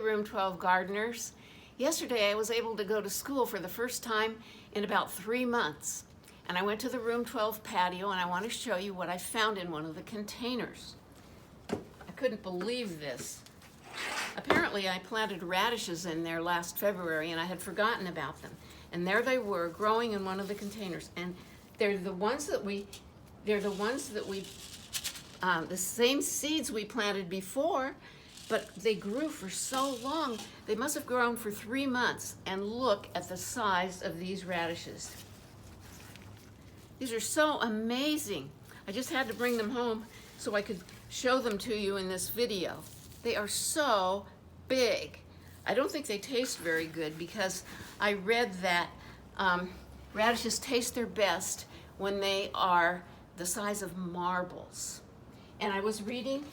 Room 12 gardeners. Yesterday I was able to go to school for the first time in about 3 months. And I went to the Room 12 patio and I want to show you what I found in one of the containers. I couldn't believe this. Apparently I planted radishes in there last February and I had forgotten about them. And there they were growing in one of the containers. And they're the ones that we, the same seeds we planted before, but they grew for so long. They must have grown for 3 months. And look at the size of these radishes. These are so amazing. I just had to bring them home so I could show them to you in this video. They are so big. I don't think they taste very good because I read that radishes taste their best when they are the size of marbles. And I was reading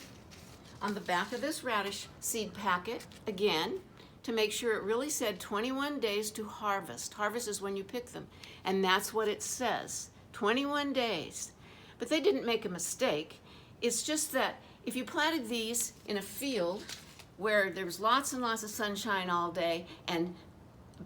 on the back of this radish seed packet, again, to make sure it really said 21 days to harvest. Harvest is when you pick them. And that's what it says, 21 days. But they didn't make a mistake. It's just that if you planted these in a field where there was lots and lots of sunshine all day and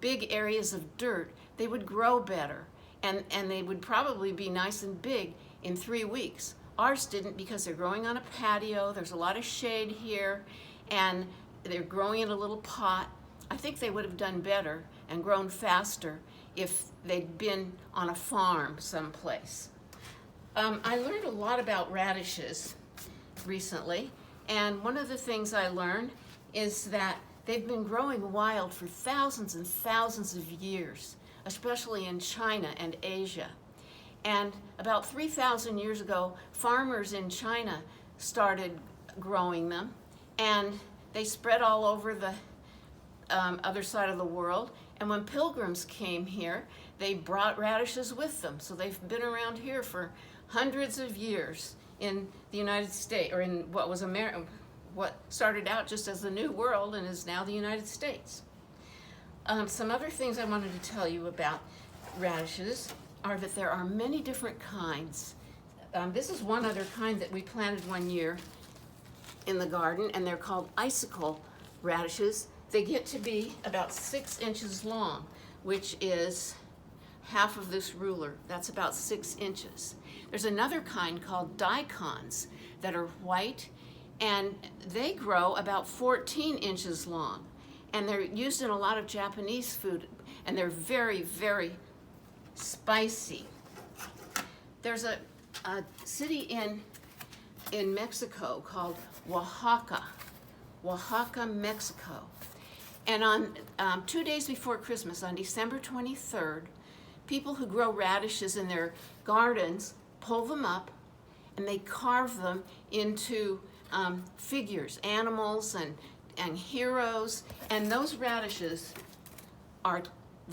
big areas of dirt, they would grow better. And they would probably be nice and big in 3 weeks. Ours didn't because they're growing on a patio. There's a lot of shade here, and they're growing in a little pot. I think they would have done better and grown faster if they'd been on a farm someplace. I learned a lot about radishes recently, and one of the things I learned is that they've been growing wild for thousands and thousands of years, especially in China and Asia. And about 3,000 years ago, farmers in China started growing them, and they spread all over the other side of the world. And when pilgrims came here, they brought radishes with them. So they've been around here for hundreds of years in the United States, or in what was what started out just as the New World and is now the United States. Some other things I wanted to tell you about radishes are that there are many different kinds. This is one other kind that we planted one year in the garden, and they're called icicle radishes. They get to be about 6 inches long, which is half of this ruler. That's about 6 inches. There's another kind called daikons that are white, and they grow about 14 inches long. And they're used in a lot of Japanese food, and they're very, very spicy. There's a city in Mexico called Oaxaca, Mexico. And on 2 days before Christmas, on December 23rd, people who grow radishes in their gardens pull them up and they carve them into figures, animals and heroes. And those radishes are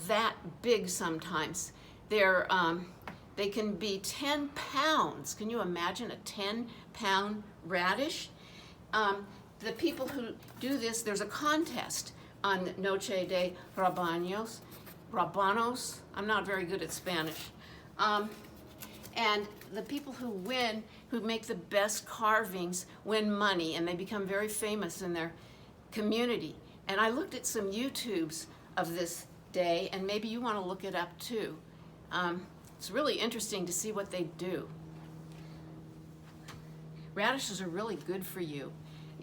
that big sometimes. They can be 10 pounds. Can you imagine a 10-pound radish? The people who do this, there's a contest on Noche de Rabanos. I'm not very good at Spanish. And the people who win, who make the best carvings, win money, and they become very famous in their community. And I looked at some YouTubes of this day, and maybe you want to look it up too. It's really interesting to see what they do. Radishes are really good for you,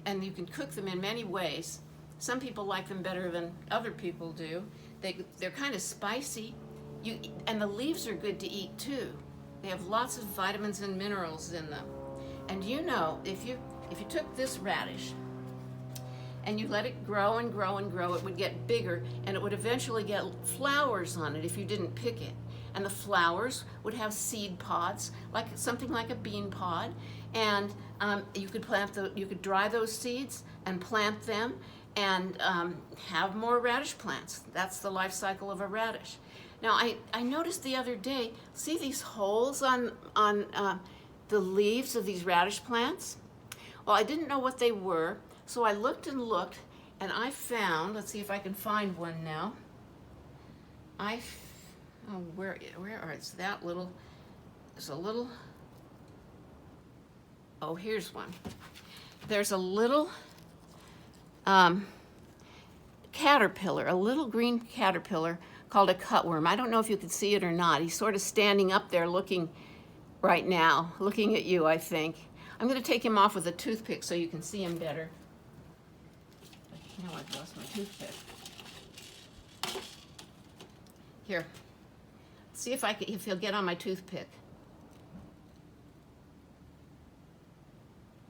and you can cook them in many ways. Some people like them better than other people do. They're kind of spicy, and the leaves are good to eat too. They have lots of vitamins and minerals in them. And you know, if you took this radish and you let it grow and grow and grow, it would get bigger, and it would eventually get flowers on it if you didn't pick it. And the flowers would have seed pods, like something like a bean pod, and you could dry those seeds and plant them and have more radish plants. That's the life cycle of a radish. Now I noticed the other day, see these holes on the leaves of these radish plants? Well, I didn't know what they were, so I looked and looked, and I found, let's see if I can find one now. Where are it's that little, there's a little, oh, here's one. There's a little caterpillar, a little green caterpillar called a cutworm. I don't know if you can see it or not. He's sort of standing up there looking right now, looking at you, I think. I'm going to take him off with a toothpick so you can see him better. Now I've lost my toothpick. Here, see if he'll get on my toothpick.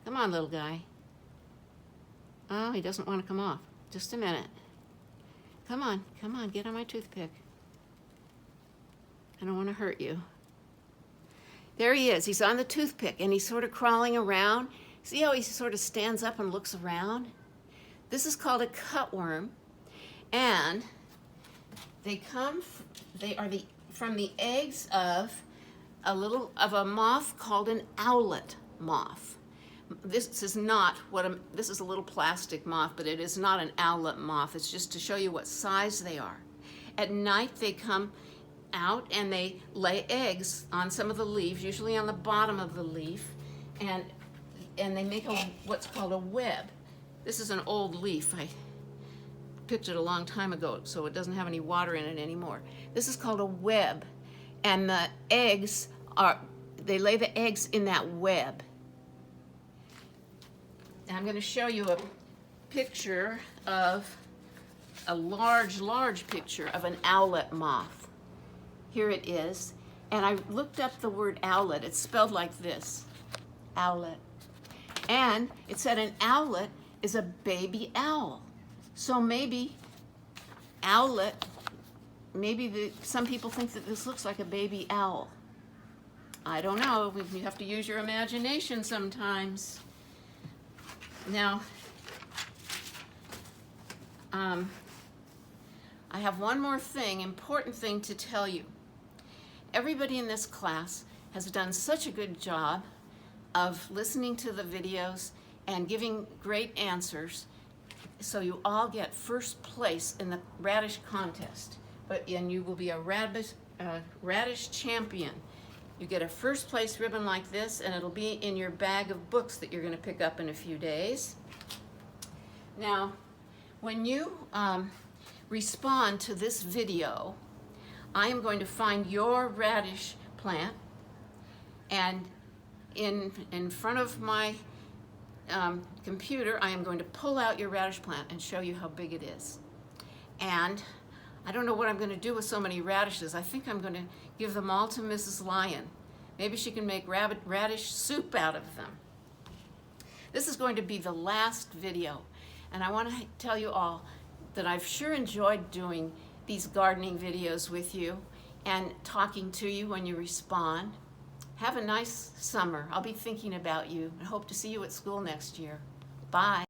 Come on, little guy. Oh, he doesn't want to come off. Just a minute. Come on, get on my toothpick. I don't want to hurt you. There he is. He's on the toothpick, and he's sort of crawling around. See how he sort of stands up and looks around? This is called a cutworm, and they are from the eggs of a moth called an owlet moth. This is a little plastic moth, but it is not an owlet moth. It's just to show you what size they are. At night they come out and they lay eggs on some of the leaves, usually on the bottom of the leaf, and they make what's called a web. This is an old leaf. I picked it a long time ago, so it doesn't have any water in it anymore. This is called a web, and the eggs they lay the eggs in that web. And I'm going to show you a picture of a large picture of an owlet moth. Here it is. And I looked up the word owlet. It's spelled like this, owlet. And it said an owlet is a baby owl. So maybe owlet, some people think that this looks like a baby owl. I don't know. You have to use your imagination sometimes. Now, I have one more important thing to tell you. Everybody in this class has done such a good job of listening to the videos and giving great answers, so you all get first place in the Radish contest. And you will be a Radish champion. You get a first place ribbon like this, and it'll be in your bag of books that you're going to pick up in a few days. Now, when you respond to this video, I am going to find your radish plant, and in front of my computer, I am going to pull out your radish plant and show you how big it is. And I don't know what I'm going to do with so many radishes. I think I'm going to give them all to Mrs. Lyon. Maybe she can make radish soup out of them. This is going to be the last video, and I want to tell you all that I've sure enjoyed doing these gardening videos with you and talking to you when you respond. Have a nice summer. I'll be thinking about you and hope to see you at school next year. Bye.